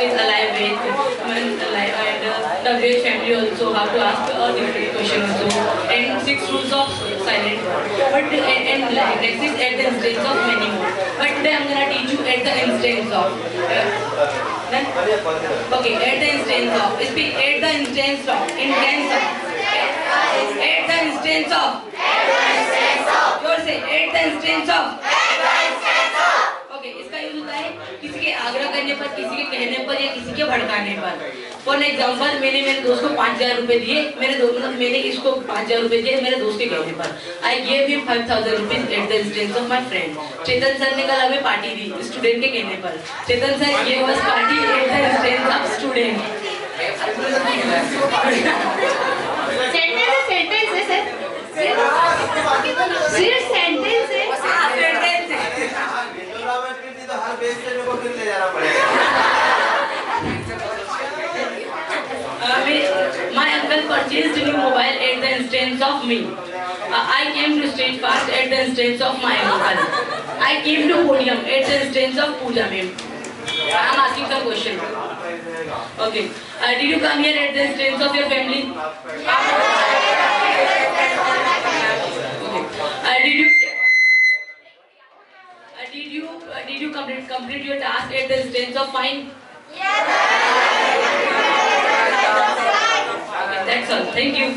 is alive with, alive, and the great family also have to ask a different question also, and 6 rules of silent word. But and next is at the instance of many more. But today I'm gonna teach you at the instance of. Okay, at the instance of. Speak at the instance of. Instance of. At the instance of. Your say at the instance of. Okay, इसका use होता है किसी के आग्रह करने पर, किसी के कहने पर या किसी के भड़काने पर. फॉर एग्जांपल, मैंने मेरे दोस्त को 5000 रुपए दिए, मैंने इसको 5000 रुपए दिए मेरे दोस्त के कहने पर. I gave him 5000 rupees at the instance of my friend. Chetan sir ने कल हमें पार्टी दी स्टूडेंट के कहने पर. Chetan sir gave us party at the instance of student. Sentence है सर, सिर्फ सेंटेंस है. My uncle purchased new mobile at the instance of me. I came to Steadfast at the instance of my uncle. I came to podium at the instance of Pooja ma'am. I am asking some question. Okay. Did you come here at the instance of your family? Okay. Did you complete your task at the instance of mine? Yes. Okay, that's all. Thank you.